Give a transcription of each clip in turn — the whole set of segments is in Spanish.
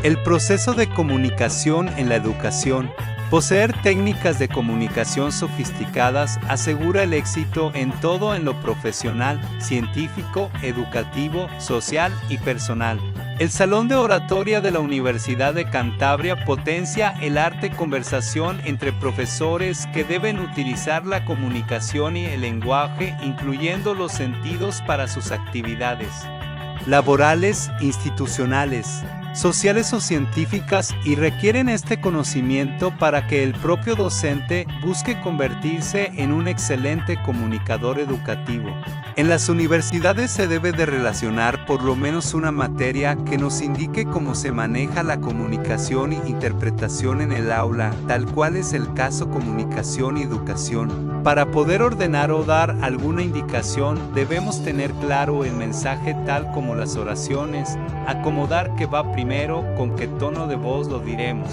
El proceso de comunicación en la educación. Poseer técnicas de comunicación sofisticadas asegura el éxito en todo en lo profesional, científico, educativo, social y personal. El Salón de Oratoria de la Universidad de Cantabria potencia el arte conversación entre profesores que deben utilizar la comunicación y el lenguaje, incluyendo los sentidos para sus actividades laborales, institucionales, sociales o científicas, y requieren este conocimiento para que el propio docente busque convertirse en un excelente comunicador educativo. En las universidades se debe de relacionar por lo menos una materia que nos indique cómo se maneja la comunicación e interpretación en el aula, tal cual es el caso comunicación y educación. Para poder ordenar o dar alguna indicación, debemos tener claro el mensaje tal como las oraciones, acomodar qué va primero, con qué tono de voz lo diremos.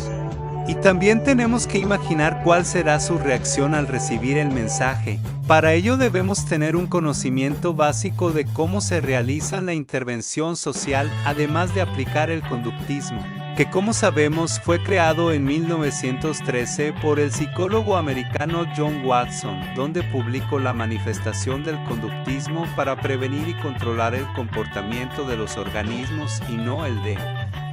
Y también tenemos que imaginar cuál será su reacción al recibir el mensaje. Para ello debemos tener un conocimiento básico de cómo se realiza la intervención social, además de aplicar el conductismo, que como sabemos fue creado en 1913 por el psicólogo americano John Watson, donde publicó la manifestación del conductismo para prevenir y controlar el comportamiento de los organismos y no el de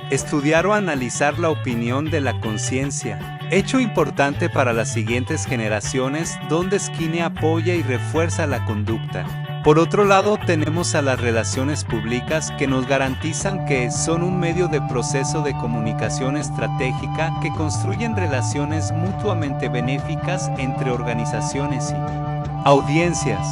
estudiar o analizar la opinión de la conciencia, hecho importante para las siguientes generaciones, donde Skinner apoya y refuerza la conducta. Por otro lado, tenemos a las relaciones públicas que nos garantizan que son un medio de proceso de comunicación estratégica que construyen relaciones mutuamente benéficas entre organizaciones y audiencias.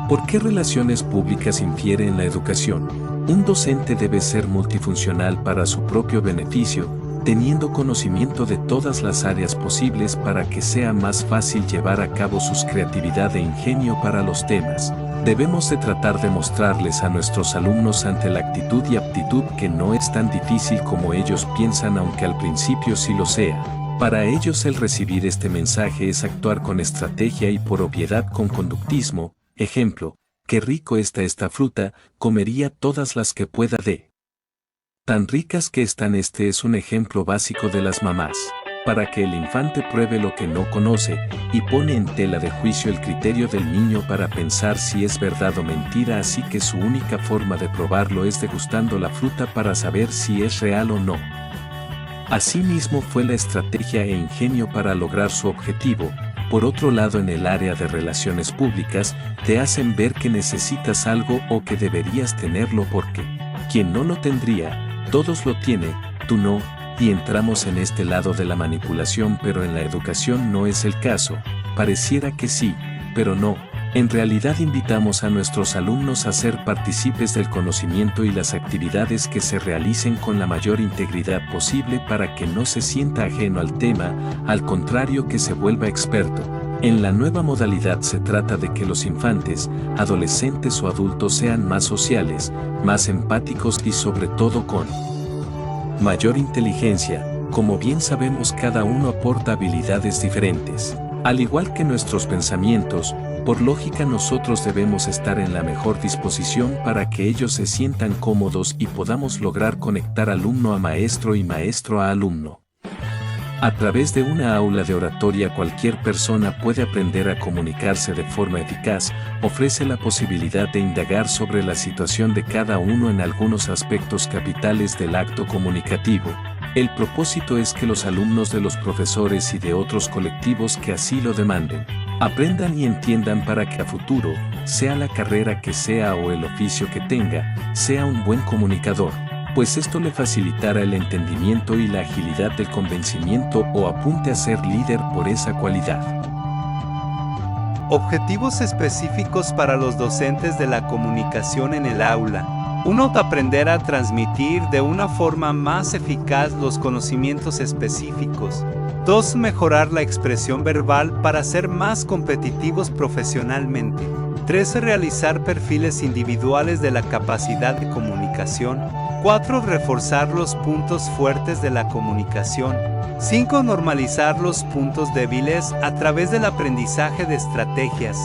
¿Por qué relaciones públicas infiere en la educación? Un docente debe ser multifuncional para su propio beneficio, teniendo conocimiento de todas las áreas posibles para que sea más fácil llevar a cabo su creatividad e ingenio para los temas. Debemos de tratar de mostrarles a nuestros alumnos ante la actitud y aptitud que no es tan difícil como ellos piensan, aunque al principio sí lo sea. Para ellos el recibir este mensaje es actuar con estrategia y por obviedad con conductismo. Ejemplo: qué rico está esta fruta, comería todas las que pueda de. Tan ricas que están. Este es un ejemplo básico de las mamás, para que el infante pruebe lo que no conoce, y pone en tela de juicio el criterio del niño para pensar si es verdad o mentira, así que su única forma de probarlo es degustando la fruta para saber si es real o no. Asimismo fue la estrategia e ingenio para lograr su objetivo. Por otro lado, en el área de relaciones públicas, te hacen ver que necesitas algo o que deberías tenerlo porque quien no lo tendría, todos lo tiene, tú no, y entramos en este lado de la manipulación, pero en la educación no es el caso. Pareciera que sí, pero no. En realidad invitamos a nuestros alumnos a ser partícipes del conocimiento y las actividades que se realicen con la mayor integridad posible para que no se sienta ajeno al tema, al contrario que se vuelva experto. En la nueva modalidad se trata de que los infantes, adolescentes o adultos sean más sociales, más empáticos y sobre todo con mayor inteligencia. Como bien sabemos, cada uno aporta habilidades diferentes. Al igual que nuestros pensamientos, por lógica nosotros debemos estar en la mejor disposición para que ellos se sientan cómodos y podamos lograr conectar alumno a maestro y maestro a alumno. A través de una aula de oratoria cualquier persona puede aprender a comunicarse de forma eficaz, ofrece la posibilidad de indagar sobre la situación de cada uno en algunos aspectos capitales del acto comunicativo. El propósito es que los alumnos de los profesores y de otros colectivos que así lo demanden, aprendan y entiendan para que a futuro, sea la carrera que sea o el oficio que tenga, sea un buen comunicador, pues esto le facilitará el entendimiento y la agilidad del convencimiento o apunte a ser líder por esa cualidad. Objetivos específicos para los docentes de la comunicación en el aula. 1. Aprender a transmitir de una forma más eficaz los conocimientos específicos. 2. Mejorar la expresión verbal para ser más competitivos profesionalmente. 3. Realizar perfiles individuales de la capacidad de comunicación. 4. Reforzar los puntos fuertes de la comunicación. 5. Normalizar los puntos débiles a través del aprendizaje de estrategias.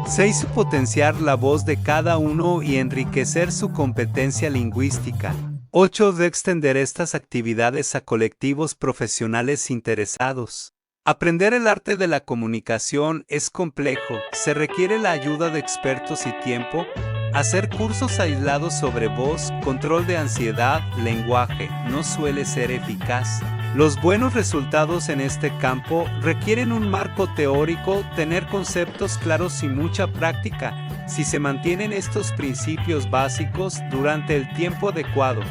6. Potenciar la voz de cada uno y enriquecer su competencia lingüística. 8. De extender estas actividades a colectivos profesionales interesados. Aprender el arte de la comunicación es complejo, se requiere la ayuda de expertos y tiempo. Hacer cursos aislados sobre voz, control de ansiedad, lenguaje, no suele ser eficaz. Los buenos resultados en este campo requieren un marco teórico, tener conceptos claros y mucha práctica. Si se mantienen estos principios básicos durante el tiempo adecuado,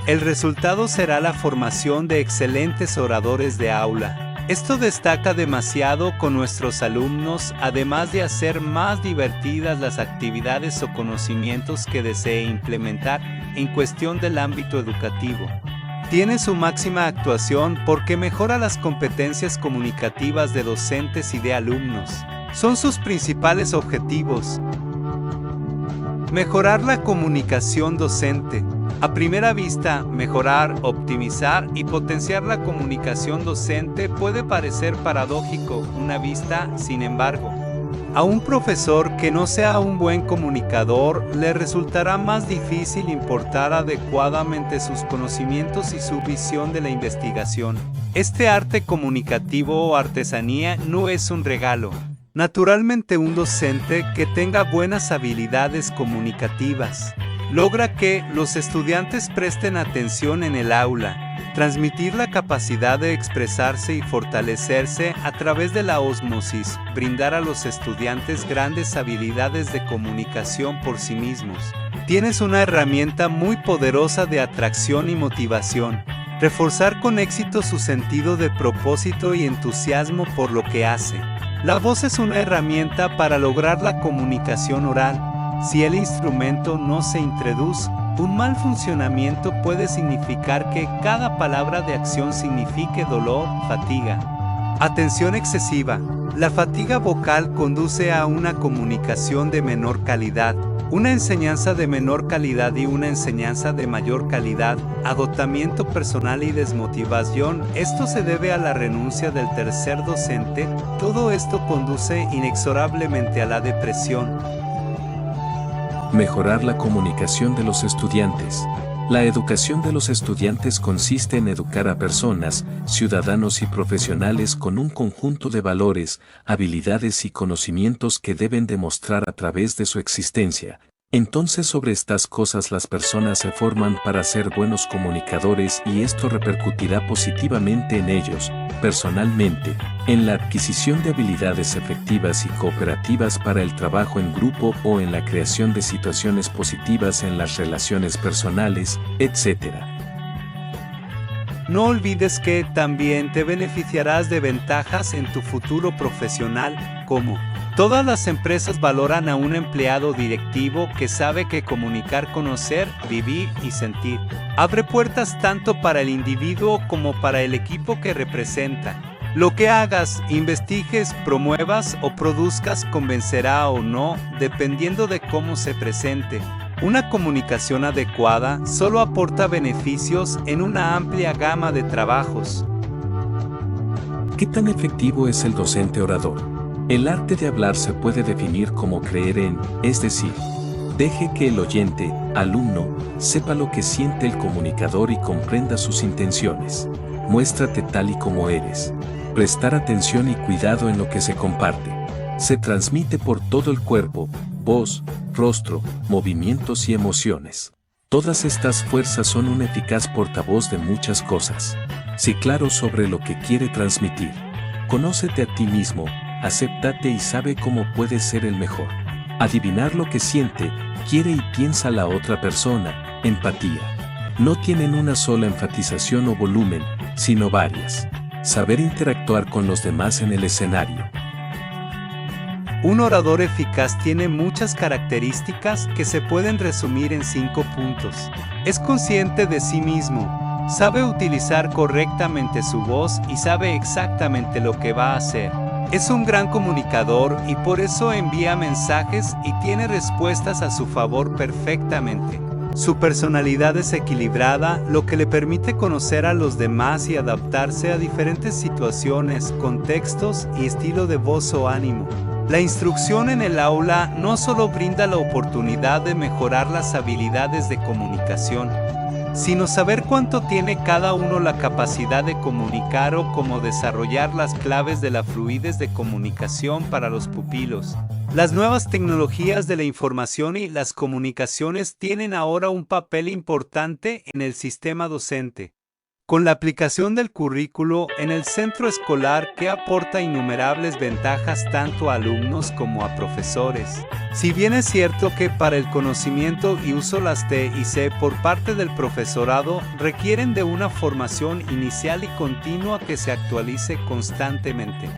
el resultado será la formación de excelentes oradores de aula. Esto destaca demasiado con nuestros alumnos, además de hacer más divertidas las actividades o conocimientos que desee implementar en cuestión del ámbito educativo. Tiene su máxima actuación porque mejora las competencias comunicativas de docentes y de alumnos. Son sus principales objetivos. Mejorar la comunicación docente. A primera vista, mejorar, optimizar y potenciar la comunicación docente puede parecer paradójico una vista, sin embargo. A un profesor que no sea un buen comunicador le resultará más difícil importar adecuadamente sus conocimientos y su visión de la investigación. Este arte comunicativo o artesanía no es un regalo. Naturalmente, un docente que tenga buenas habilidades comunicativas logra que los estudiantes presten atención en el aula, transmitir la capacidad de expresarse y fortalecerse a través de la ósmosis, brindar a los estudiantes grandes habilidades de comunicación por sí mismos. Tienes una herramienta muy poderosa de atracción y motivación. Reforzar con éxito su sentido de propósito y entusiasmo por lo que hace. La voz es una herramienta para lograr la comunicación oral. Si el instrumento no se introduce, un mal funcionamiento puede significar que cada palabra de acción signifique dolor, fatiga. Atención excesiva. La fatiga vocal conduce a una comunicación de menor calidad, una enseñanza de menor calidad y una enseñanza de mayor calidad, agotamiento personal y desmotivación. Esto se debe a la renuncia del tercer docente. Todo esto conduce inexorablemente a la depresión. Mejorar la comunicación de los estudiantes. La educación de los estudiantes consiste en educar a personas, ciudadanos y profesionales con un conjunto de valores, habilidades y conocimientos que deben demostrar a través de su existencia. Entonces, sobre estas cosas las personas se forman para ser buenos comunicadores y esto repercutirá positivamente en ellos, personalmente, en la adquisición de habilidades efectivas y cooperativas para el trabajo en grupo o en la creación de situaciones positivas en las relaciones personales, etc. No olvides que también te beneficiarás de ventajas en tu futuro profesional, como todas las empresas valoran a un empleado directivo que sabe que comunicar, conocer, vivir y sentir. Abre puertas tanto para el individuo como para el equipo que representa. Lo que hagas, investigues, promuevas o produzcas convencerá o no, dependiendo de cómo se presente. Una comunicación adecuada solo aporta beneficios en una amplia gama de trabajos. ¿Qué tan efectivo es el docente orador? El arte de hablar se puede definir como creer en, es decir, deje que el oyente, alumno, sepa lo que siente el comunicador y comprenda sus intenciones. Muéstrate tal y como eres. Prestar atención y cuidado en lo que se comparte. Se transmite por todo el cuerpo, voz, rostro, movimientos y emociones. Todas estas fuerzas son un eficaz portavoz de muchas cosas. Sé claro sobre lo que quiere transmitir. Conócete a ti mismo, acéptate y sabe cómo puedes ser el mejor. Adivinar lo que siente, quiere y piensa la otra persona, empatía. No tienen una sola enfatización o volumen, sino varias. Saber interactuar con los demás en el escenario. Un orador eficaz tiene muchas características que se pueden resumir en 5 puntos. Es consciente de sí mismo, sabe utilizar correctamente su voz y sabe exactamente lo que va a hacer. Es un gran comunicador y por eso envía mensajes y tiene respuestas a su favor perfectamente. Su personalidad es equilibrada, lo que le permite conocer a los demás y adaptarse a diferentes situaciones, contextos y estilo de voz o ánimo. La instrucción en el aula no solo brinda la oportunidad de mejorar las habilidades de comunicación, sino saber cuánto tiene cada uno la capacidad de comunicar o cómo desarrollar las claves de la fluidez de comunicación para los pupilos. Las nuevas tecnologías de la información y las comunicaciones tienen ahora un papel importante en el sistema docente. Con la aplicación del currículo en el centro escolar que aporta innumerables ventajas tanto a alumnos como a profesores. Si bien es cierto que para el conocimiento y uso las TIC por parte del profesorado requieren de una formación inicial y continua que se actualice constantemente.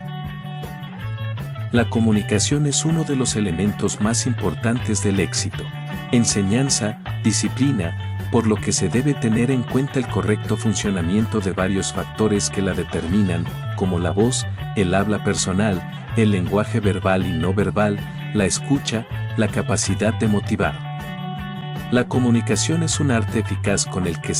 La comunicación es uno de los elementos más importantes del éxito. Enseñanza, disciplina, por lo que se debe tener en cuenta el correcto funcionamiento de varios factores que la determinan, como la voz, el habla personal, el lenguaje verbal y no verbal, la escucha, la capacidad de motivar. La comunicación es un arte eficaz con el que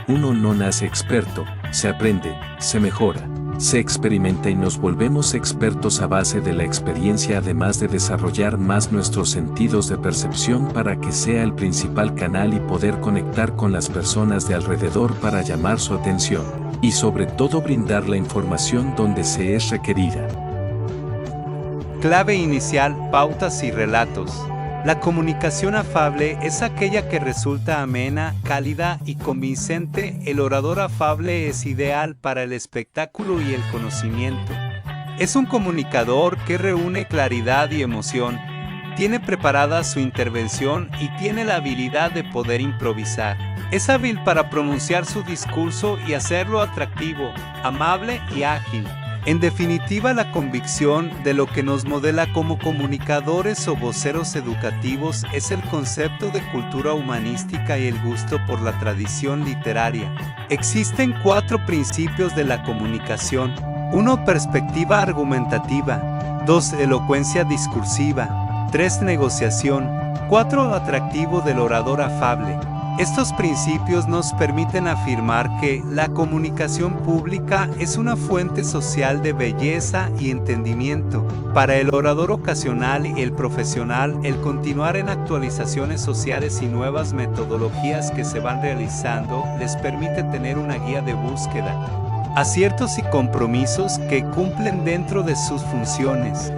uno no nace experto, se aprende, se mejora, se experimenta y nos volvemos expertos a base de la experiencia, además de desarrollar más nuestros sentidos de percepción para que sea el principal canal y poder conectar con las personas de alrededor para llamar su atención, y sobre todo brindar la información donde se es requerida. Clave inicial, pautas y relatos. La comunicación afable es aquella que resulta amena, cálida y convincente. El orador afable es ideal para el espectáculo y el conocimiento. Es un comunicador que reúne claridad y emoción, tiene preparada su intervención y tiene la habilidad de poder improvisar. Es hábil para pronunciar su discurso y hacerlo atractivo, amable y ágil. En definitiva, la convicción de lo que nos modela como comunicadores o voceros educativos es el concepto de cultura humanística y el gusto por la tradición literaria. Existen 4 principios de la comunicación. 1. Perspectiva argumentativa. 2. Elocuencia discursiva. 3. Negociación. 4. Atractivo del orador afable. Estos principios nos permiten afirmar que la comunicación pública es una fuente social de belleza y entendimiento. Para el orador ocasional y el profesional, el continuar en actualizaciones sociales y nuevas metodologías que se van realizando les permite tener una guía de búsqueda, aciertos y compromisos que cumplen dentro de sus funciones.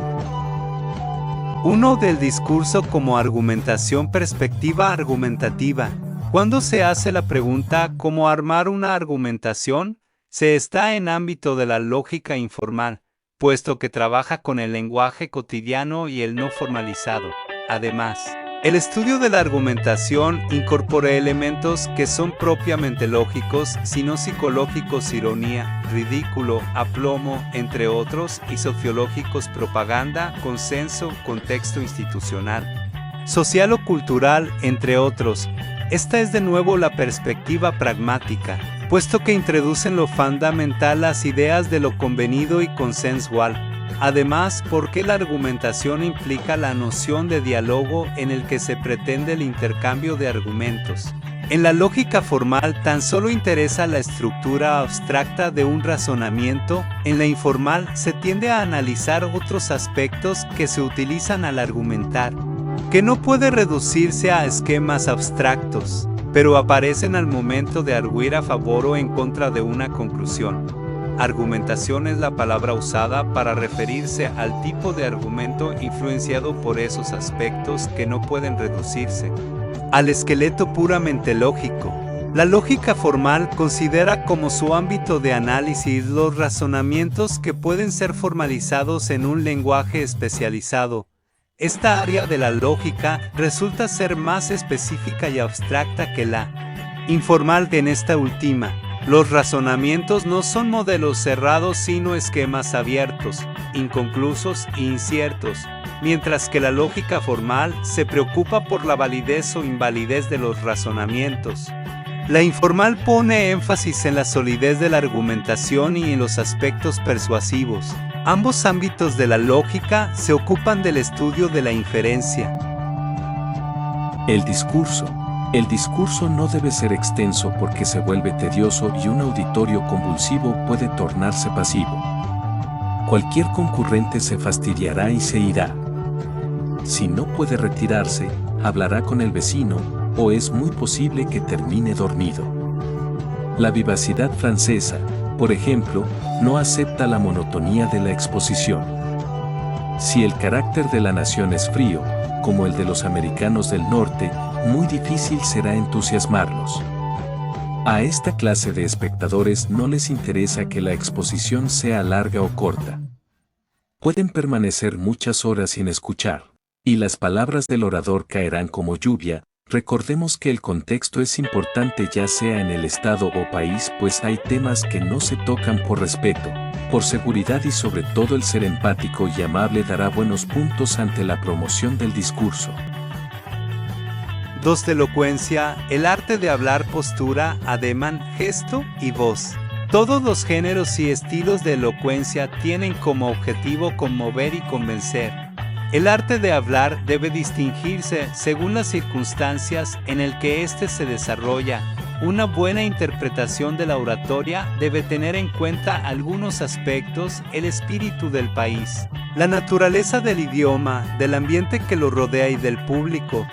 1. Del discurso como argumentación. Perspectiva argumentativa. Cuando se hace la pregunta ¿cómo armar una argumentación?, se está en ámbito de la lógica informal, puesto que trabaja con el lenguaje cotidiano y el no formalizado. Además, el estudio de la argumentación incorpora elementos que son propiamente lógicos, sino psicológicos, ironía, ridículo, aplomo, entre otros, y sociológicos, propaganda, consenso, contexto institucional, social o cultural, entre otros. Esta es de nuevo la perspectiva pragmática, puesto que introduce en lo fundamental las ideas de lo convenido y consensual. Además, porque la argumentación implica la noción de diálogo en el que se pretende el intercambio de argumentos. En la lógica formal tan solo interesa la estructura abstracta de un razonamiento. En la informal se tiende a analizar otros aspectos que se utilizan al argumentar, que no puede reducirse a esquemas abstractos, pero aparecen al momento de arguir a favor o en contra de una conclusión. Argumentación es la palabra usada para referirse al tipo de argumento influenciado por esos aspectos que no pueden reducirse al esqueleto puramente lógico. La lógica formal considera como su ámbito de análisis los razonamientos que pueden ser formalizados en un lenguaje especializado. Esta área de la lógica resulta ser más específica y abstracta que la informal. En esta última, los razonamientos no son modelos cerrados sino esquemas abiertos, inconclusos e inciertos, mientras que la lógica formal se preocupa por la validez o invalidez de los razonamientos. La informal pone énfasis en la solidez de la argumentación y en los aspectos persuasivos. Ambos ámbitos de la lógica se ocupan del estudio de la inferencia. El discurso. El discurso no debe ser extenso porque se vuelve tedioso y un auditorio convulsivo puede tornarse pasivo. Cualquier concurrente se fastidiará y se irá. Si no puede retirarse, hablará con el vecino, o es muy posible que termine dormido. La vivacidad francesa, por ejemplo, no acepta la monotonía de la exposición. Si el carácter de la nación es frío, como el de los americanos del norte, muy difícil será entusiasmarlos. A esta clase de espectadores no les interesa que la exposición sea larga o corta. Pueden permanecer muchas horas sin escuchar, y las palabras del orador caerán como lluvia. Recordemos que el contexto es importante ya sea en el estado o país, pues hay temas que no se tocan por respeto, por seguridad y sobre todo el ser empático y amable dará buenos puntos ante la promoción del discurso. 2. Elocuencia, el arte de hablar, postura, ademán, gesto y voz. Todos los géneros y estilos de elocuencia tienen como objetivo conmover y convencer. El arte de hablar debe distinguirse según las circunstancias en el que éste se desarrolla. Una buena interpretación de la oratoria debe tener en cuenta algunos aspectos: el espíritu del país, la naturaleza del idioma, del ambiente que lo rodea y del público.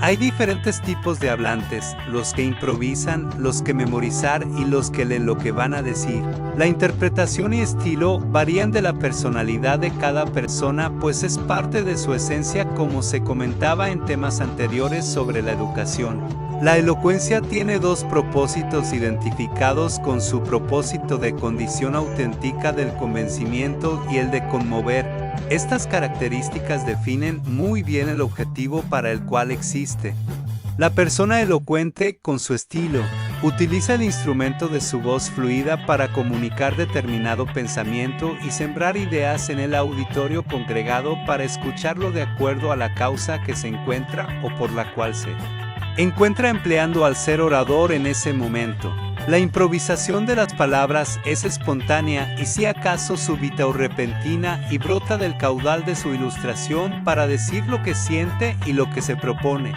Hay diferentes tipos de hablantes, los que improvisan, los que memorizar y los que leen lo que van a decir. La interpretación y estilo varían de la personalidad de cada persona, pues es parte de su esencia, como se comentaba en temas anteriores sobre la educación. La elocuencia tiene dos propósitos identificados con su propósito de condición auténtica del convencimiento y el de conmover. Estas características definen muy bien el objetivo para el cual existe. La persona elocuente, con su estilo, utiliza el instrumento de su voz fluida para comunicar determinado pensamiento y sembrar ideas en el auditorio congregado para escucharlo de acuerdo a la causa que se encuentra o por la cual se encuentra empleando al ser orador en ese momento. La improvisación de las palabras es espontánea y si acaso súbita o repentina y brota del caudal de su ilustración para decir lo que siente y lo que se propone.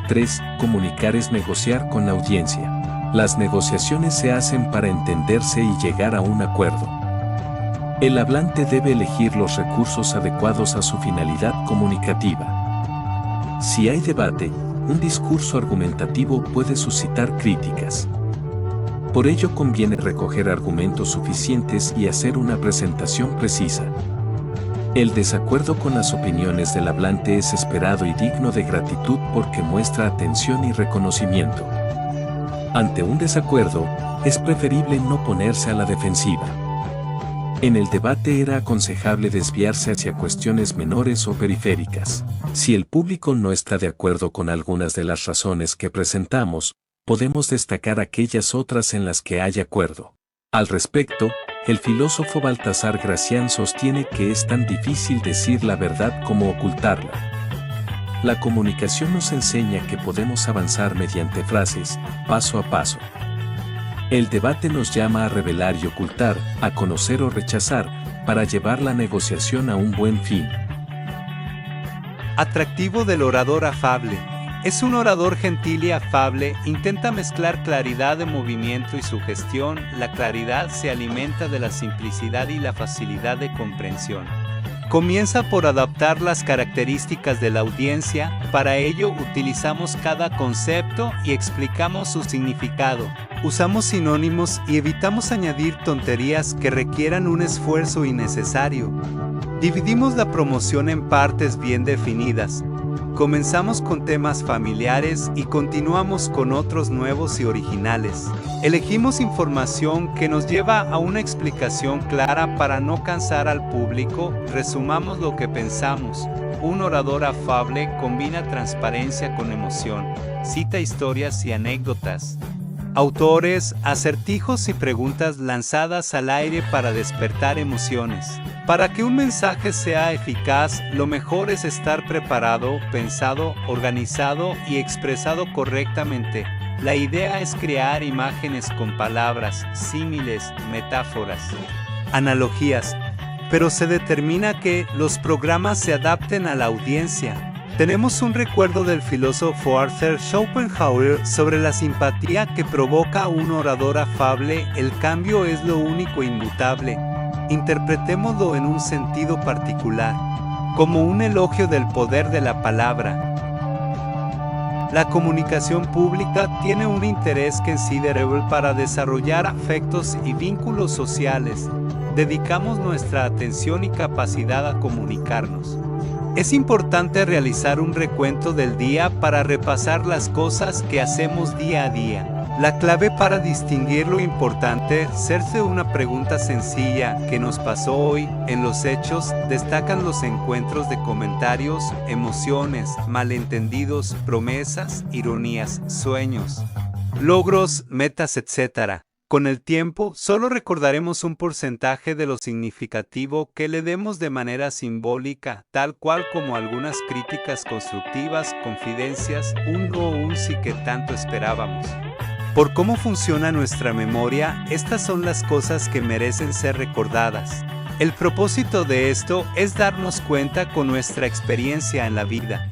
3. Comunicar es negociar con la audiencia. Las negociaciones se hacen para entenderse y llegar a un acuerdo. El hablante debe elegir los recursos adecuados a su finalidad comunicativa. Si hay debate, un discurso argumentativo puede suscitar críticas. Por ello conviene recoger argumentos suficientes y hacer una presentación precisa. El desacuerdo con las opiniones del hablante es esperado y digno de gratitud porque muestra atención y reconocimiento. Ante un desacuerdo, es preferible no ponerse a la defensiva. En el debate era aconsejable desviarse hacia cuestiones menores o periféricas. Si el público no está de acuerdo con algunas de las razones que presentamos, podemos destacar aquellas otras en las que hay acuerdo. Al respecto, el filósofo Baltasar Gracián sostiene que es tan difícil decir la verdad como ocultarla. La comunicación nos enseña que podemos avanzar mediante frases, paso a paso. El debate nos llama a revelar y ocultar, a conocer o rechazar, para llevar la negociación a un buen fin. Atractivo del orador afable. Es un orador gentil y afable, intenta mezclar claridad de movimiento y sugestión. La claridad se alimenta de la simplicidad y la facilidad de comprensión. Comienza por adaptar las características de la audiencia, para ello utilizamos cada concepto y explicamos su significado. Usamos sinónimos y evitamos añadir tonterías que requieran un esfuerzo innecesario. Dividimos la promoción en partes bien definidas. Comenzamos con temas familiares y continuamos con otros nuevos y originales. Elegimos información que nos lleva a una explicación clara para no cansar al público. Resumamos lo que pensamos. Un orador afable combina transparencia con emoción. Cita historias y anécdotas. Autores, acertijos y preguntas lanzadas al aire para despertar emociones. Para que un mensaje sea eficaz, lo mejor es estar preparado, pensado, organizado y expresado correctamente. La idea es crear imágenes con palabras, símiles, metáforas, analogías, pero se determina que los programas se adapten a la audiencia. Tenemos un recuerdo del filósofo Arthur Schopenhauer sobre la simpatía que provoca un orador afable. El cambio es lo único inmutable. Interpretémoslo en un sentido particular, como un elogio del poder de la palabra. La comunicación pública tiene un interés considerable para desarrollar afectos y vínculos sociales. Dedicamos nuestra atención y capacidad a comunicarnos. Es importante realizar un recuento del día para repasar las cosas que hacemos día a día. La clave para distinguir lo importante, hacerse una pregunta sencilla: ¿qué nos pasó hoy? En los hechos destacan los encuentros de comentarios, emociones, malentendidos, promesas, ironías, sueños, logros, metas, etc. Con el tiempo, solo recordaremos un porcentaje de lo significativo que le demos de manera simbólica, tal cual como algunas críticas constructivas, confidencias, un no o un sí que tanto esperábamos. Por cómo funciona nuestra memoria, estas son las cosas que merecen ser recordadas. El propósito de esto es darnos cuenta con nuestra experiencia en la vida.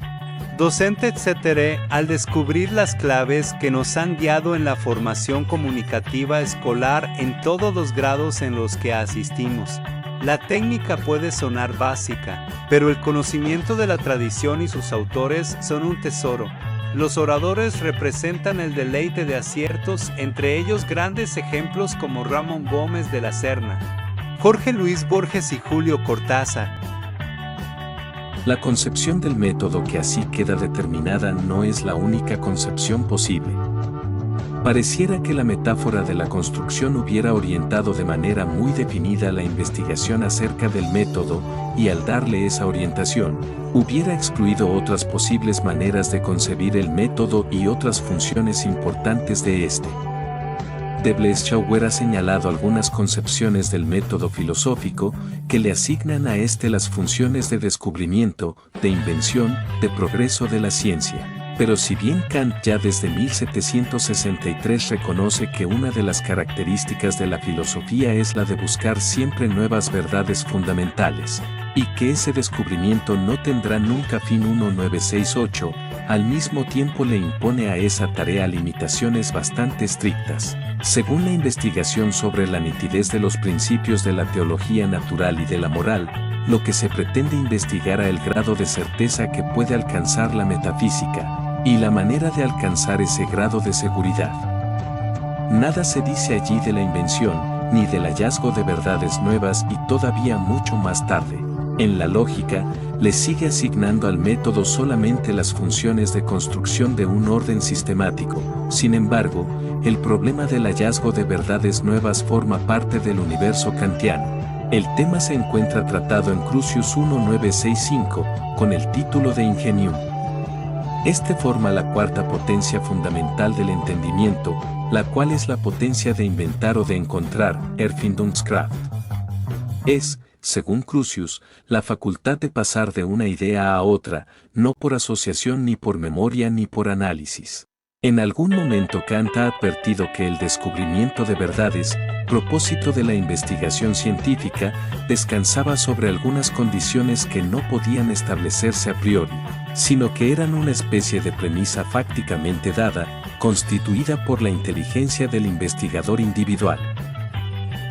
Docente etc. Al descubrir las claves que nos han guiado en la formación comunicativa escolar en todos los grados en los que asistimos. La técnica puede sonar básica, pero el conocimiento de la tradición y sus autores son un tesoro. Los oradores representan el deleite de aciertos, entre ellos grandes ejemplos como Ramón Gómez de la Serna, Jorge Luis Borges y Julio Cortázar. La concepción del método que así queda determinada no es la única concepción posible. Pareciera que la metáfora de la construcción hubiera orientado de manera muy definida la investigación acerca del método y al darle esa orientación, hubiera excluido otras posibles maneras de concebir el método y otras funciones importantes de este. De Bleschauer ha señalado algunas concepciones del método filosófico que le asignan a este las funciones de descubrimiento, de invención, de progreso de la ciencia. Pero si bien Kant ya desde 1763 reconoce que una de las características de la filosofía es la de buscar siempre nuevas verdades fundamentales, y que ese descubrimiento no tendrá nunca fin 1968, al mismo tiempo le impone a esa tarea limitaciones bastante estrictas. Según la investigación sobre la nitidez de los principios de la teología natural y de la moral, lo que se pretende investigar es el grado de certeza que puede alcanzar la metafísica, y la manera de alcanzar ese grado de seguridad. Nada se dice allí de la invención, ni del hallazgo de verdades nuevas y todavía mucho más tarde. En la lógica, le sigue asignando al método solamente las funciones de construcción de un orden sistemático. Sin embargo, el problema del hallazgo de verdades nuevas forma parte del universo kantiano. El tema se encuentra tratado en Crucius 1965, con el título de Ingenium. Este forma la cuarta potencia fundamental del entendimiento, la cual es la potencia de inventar o de encontrar, Erfindungskraft. Es, según Crucius, la facultad de pasar de una idea a otra, no por asociación ni por memoria ni por análisis. En algún momento Kant ha advertido que el descubrimiento de verdades, propósito de la investigación científica, descansaba sobre algunas condiciones que no podían establecerse a priori, sino que eran una especie de premisa fácticamente dada, constituida por la inteligencia del investigador individual.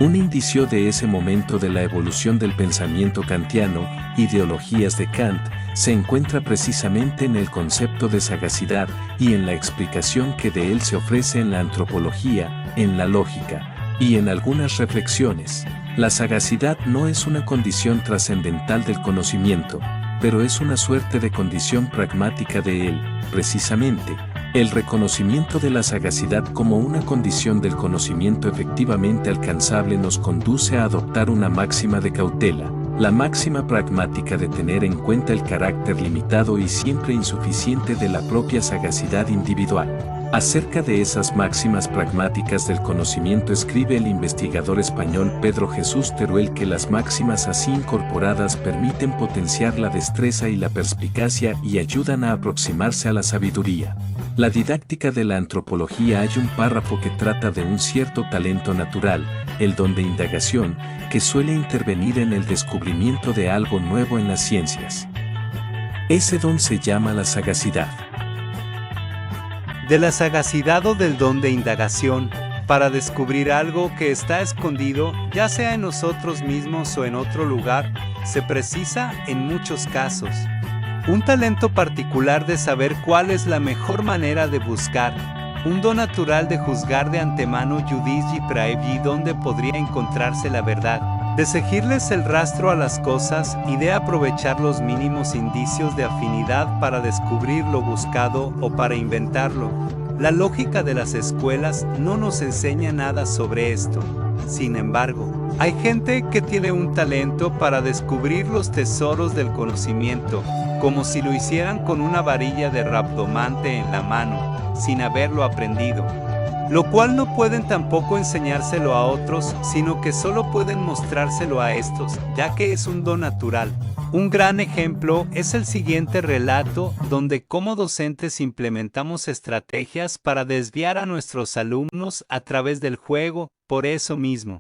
Un indicio de ese momento de la evolución del pensamiento kantiano, Ideologías de Kant, se encuentra precisamente en el concepto de sagacidad y en la explicación que de él se ofrece en la antropología, en la lógica, y en algunas reflexiones. La sagacidad no es una condición trascendental del conocimiento, pero es una suerte de condición pragmática de él, precisamente. El reconocimiento de la sagacidad como una condición del conocimiento efectivamente alcanzable nos conduce a adoptar una máxima de cautela, la máxima pragmática de tener en cuenta el carácter limitado y siempre insuficiente de la propia sagacidad individual. Acerca de esas máximas pragmáticas del conocimiento escribe el investigador español Pedro Jesús Teruel que las máximas así incorporadas permiten potenciar la destreza y la perspicacia y ayudan a aproximarse a la sabiduría. La didáctica de la antropología hay un párrafo que trata de un cierto talento natural, el don de indagación, que suele intervenir en el descubrimiento de algo nuevo en las ciencias. Ese don se llama la sagacidad. De la sagacidad o del don de indagación, para descubrir algo que está escondido, ya sea en nosotros mismos o en otro lugar, se precisa, en muchos casos, Un talento particular de saber cuál es la mejor manera de buscar, un don natural de juzgar de antemano judici praevi donde podría encontrarse la verdad, de seguirles el rastro a las cosas y de aprovechar los mínimos indicios de afinidad para descubrir lo buscado o para inventarlo. La lógica de las escuelas no nos enseña nada sobre esto. Sin embargo, hay gente que tiene un talento para descubrir los tesoros del conocimiento, como si lo hicieran con una varilla de rabdomante en la mano, sin haberlo aprendido. Lo cual no pueden tampoco enseñárselo a otros, sino que solo pueden mostrárselo a estos, ya que es un don natural. Un gran ejemplo es el siguiente relato, donde como docentes implementamos estrategias para desviar a nuestros alumnos a través del juego, por eso mismo.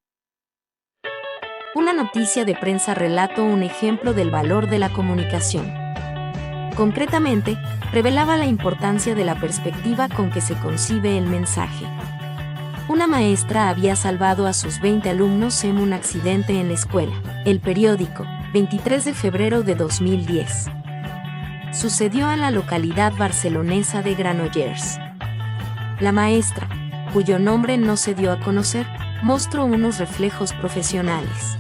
Una noticia de prensa relató un ejemplo del valor de la comunicación. Concretamente, revelaba la importancia de la perspectiva con que se concibe el mensaje. Una maestra había salvado a sus 20 alumnos en un accidente en la escuela. El periódico, 23 de febrero de 2010. Sucedió en la localidad barcelonesa de Granollers. La maestra, cuyo nombre no se dio a conocer, mostró unos reflejos profesionales.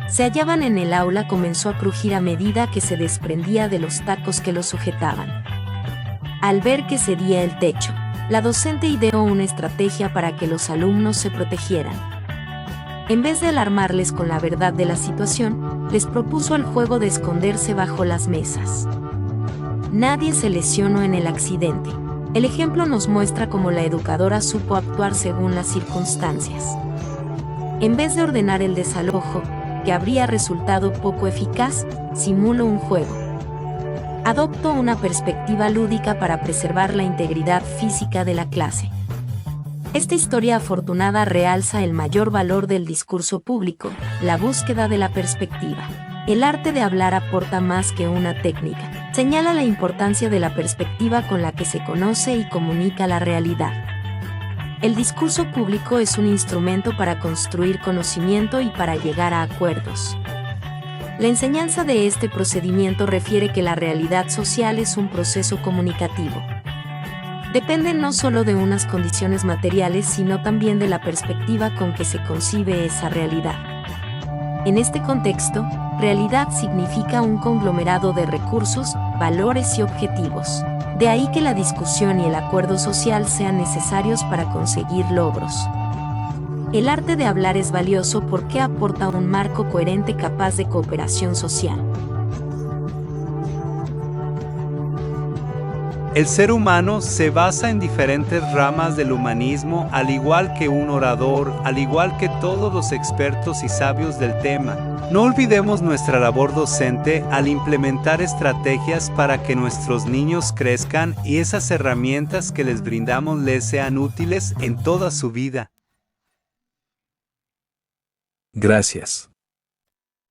Se hallaban en el aula, comenzó a crujir a medida que se desprendía de los tacos que lo sujetaban. Al ver que cedía el techo, la docente ideó una estrategia para que los alumnos se protegieran. En vez de alarmarles con la verdad de la situación, les propuso el juego de esconderse bajo las mesas. Nadie se lesionó en el accidente. El ejemplo nos muestra cómo la educadora supo actuar según las circunstancias. En vez de ordenar el desalojo, que habría resultado poco eficaz, simuló un juego. Adoptó una perspectiva lúdica para preservar la integridad física de la clase. Esta historia afortunada realza el mayor valor del discurso público, la búsqueda de la perspectiva. El arte de hablar aporta más que una técnica. Señala la importancia de la perspectiva con la que se conoce y comunica la realidad. El discurso público es un instrumento para construir conocimiento y para llegar a acuerdos. La enseñanza de este procedimiento refiere que la realidad social es un proceso comunicativo. Depende no solo de unas condiciones materiales, sino también de la perspectiva con que se concibe esa realidad. En este contexto, realidad significa un conglomerado de recursos, valores y objetivos. De ahí que la discusión y el acuerdo social sean necesarios para conseguir logros. El arte de hablar es valioso porque aporta un marco coherente capaz de cooperación social. El ser humano se basa en diferentes ramas del humanismo, al igual que un orador, al igual que todos los expertos y sabios del tema. No olvidemos nuestra labor docente al implementar estrategias para que nuestros niños crezcan y esas herramientas que les brindamos les sean útiles en toda su vida. Gracias.